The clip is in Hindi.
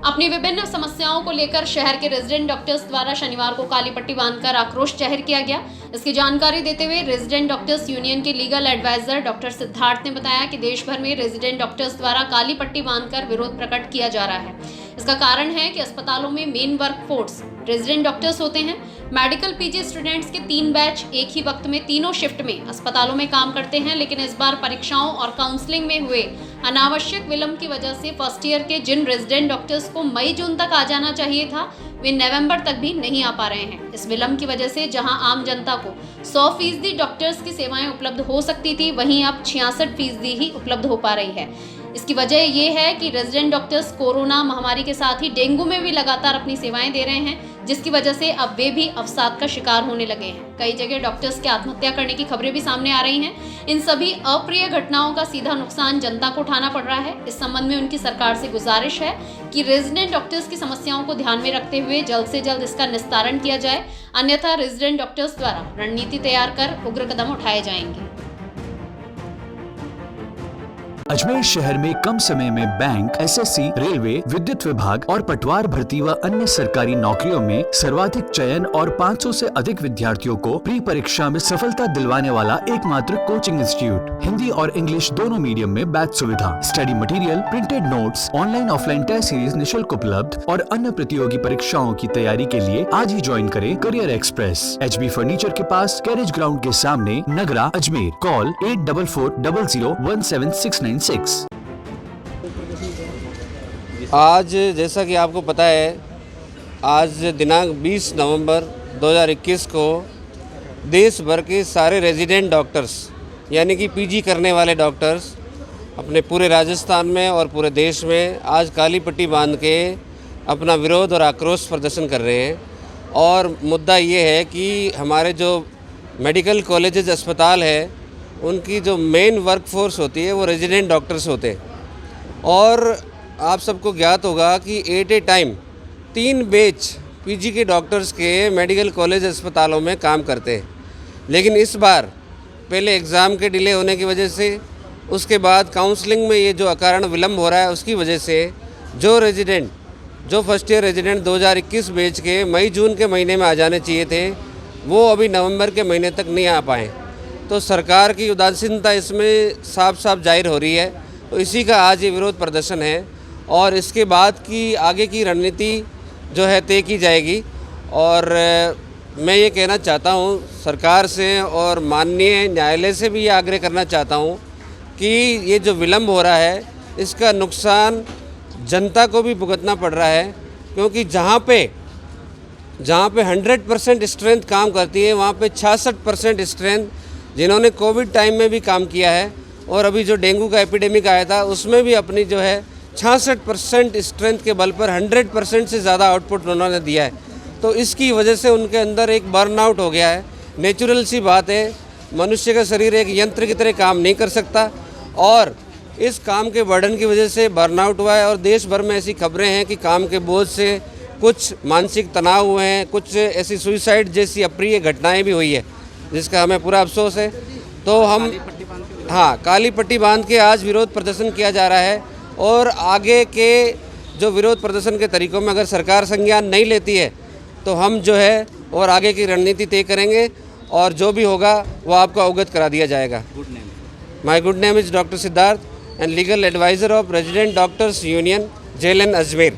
अपनी विभिन्न समस्याओं को लेकर शहर के रेजिडेंट डॉक्टर्स द्वारा शनिवार को काली पट्टी बांधकर आक्रोश जाहिर किया गया। इसकी जानकारी देते हुए रेजिडेंट डॉक्टर्स यूनियन के लीगल एडवाइजर डॉक्टर सिद्धार्थ ने बताया कि देश भर में रेजिडेंट डॉक्टर्स द्वारा काली पट्टी बांधकर विरोध प्रकट किया जा रहा है। इसका कारण है कि अस्पतालों में मेन वर्कफोर्स रेजिडेंट डॉक्टर्स होते हैं। मेडिकल पीजी स्टूडेंट्स के 3 बैच एक ही वक्त में तीनों शिफ्ट में अस्पतालों में काम करते हैं, लेकिन इस बार परीक्षाओं और काउंसलिंग में हुए अनावश्यक विलंब की वजह से फर्स्ट ईयर के जिन रेजिडेंट डॉक्टर्स को मई जून तक आ जाना चाहिए था, वे नवंबर तक भी नहीं आ पा रहे हैं। इस विलंब की वजह से जहां आम जनता को 100% डॉक्टर्स की सेवाएं उपलब्ध हो सकती थी, वहीं अब 66% ही उपलब्ध हो पा रही है। इसकी वजह ये है कि रेजिडेंट डॉक्टर्स कोरोना महामारी के साथ ही डेंगू में भी लगातार अपनी सेवाएं दे रहे हैं, जिसकी वजह से अब वे भी अवसाद का शिकार होने लगे हैं। कई जगह डॉक्टर्स के आत्महत्या करने की खबरें भी सामने आ रही हैं। इन सभी अप्रिय घटनाओं का सीधा नुकसान जनता को उठाना पड़ रहा है। इस संबंध में उनकी सरकार से गुजारिश है कि रेजिडेंट डॉक्टर्स की समस्याओं को ध्यान में रखते हुए जल्द से जल्द इसका निस्तारण किया जाए, अन्यथा रेजिडेंट डॉक्टर्स द्वारा रणनीति तैयार कर उग्र कदम उठाए जाएंगे। अजमेर शहर में कम समय में बैंक, एसएससी, रेलवे, विद्युत विभाग और पटवार भर्ती व अन्य सरकारी नौकरियों में सर्वाधिक चयन और 500 से अधिक विद्यार्थियों को प्री परीक्षा में सफलता दिलवाने वाला एकमात्र कोचिंग इंस्टीट्यूट। हिंदी और इंग्लिश दोनों मीडियम में बैच सुविधा, study material, printed notes, online offline test series निःशुल्क उपलब्ध और अन्य प्रतियोगी परीक्षाओं की तैयारी के लिए आज ही ज्वाइन करें करियर एक्सप्रेस, HB फर्नीचर के पास, कैरेज ग्राउंड के सामने, नगरा, अजमेर। कॉल 8440017696। आज जैसा कि आपको पता है, आज दिनांक 20 नवंबर 2021 को देश भर के सारे रेजिडेंट डॉक्टर्स यानी कि पीजी करने वाले डॉक्टर्स अपने पूरे राजस्थान में और पूरे देश में आज काली पट्टी बांध के अपना विरोध और आक्रोश प्रदर्शन कर रहे हैं। और मुद्दा ये है कि हमारे जो मेडिकल कॉलेजेस अस्पताल है, उनकी जो मेन वर्कफोर्स होती है वो रेजिडेंट डॉक्टर्स होते हैं। और आप सबको ज्ञात होगा कि at a time 3 batch PG के डॉक्टर्स के मेडिकल कॉलेज अस्पतालों में काम करते हैं। लेकिन इस बार पहले एग्ज़ाम के डिले होने की वजह से, उसके बाद काउंसलिंग में ये जो अकारण विलम्ब हो रहा है, उसकी वजह से जो फर्स्ट ईयर रेजिडेंट 2021 बैच के मई जून के महीने में आ जाने चाहिए थे, वो अभी नवंबर के महीने तक नहीं आ पाए। तो सरकार की उदासीनता इसमें साफ साफ जाहिर हो रही है। तो इसी का आज ये विरोध प्रदर्शन है और इसके बाद की आगे की रणनीति जो है तय की जाएगी। और मैं ये कहना चाहता हूँ सरकार से और माननीय न्यायालय से भी ये आग्रह करना चाहता हूँ कि ये जो विलम्ब हो रहा है, इसका नुकसान जनता को भी भुगतना पड़ रहा है। क्योंकि जहाँ पे 100% स्ट्रेंथ काम करती है, वहाँ पे 66% स्ट्रेंथ जिन्होंने कोविड टाइम में भी काम किया है और अभी जो डेंगू का एपिडेमिक आया था उसमें भी अपनी जो है 66% स्ट्रेंथ के बल पर 100% से ज़्यादा आउटपुट उन्होंने दिया है। तो इसकी वजह से उनके अंदर एक बर्नआउट हो गया है। नेचुरल सी बात है, मनुष्य का शरीर एक यंत्र की तरह काम नहीं कर सकता और इस काम के बर्डन की वजह से बर्नआउट हुआ है। और देश भर में ऐसी खबरें हैं कि काम के बोझ से कुछ मानसिक तनाव हुए हैं, कुछ ऐसी सुसाइड जैसी अप्रिय घटनाएँ भी हुई है, जिसका हमें पूरा अफसोस है। तो हम काली पट्टी बांध के आज विरोध प्रदर्शन किया जा रहा है। और आगे के जो विरोध प्रदर्शन के तरीक़ों में अगर सरकार संज्ञान नहीं लेती है तो हम जो है और आगे की रणनीति तय करेंगे और जो भी होगा वो आपको अवगत करा दिया जाएगा। My good name is doctor Siddharth and legal adviser of resident doctors union, JLN Ajmer.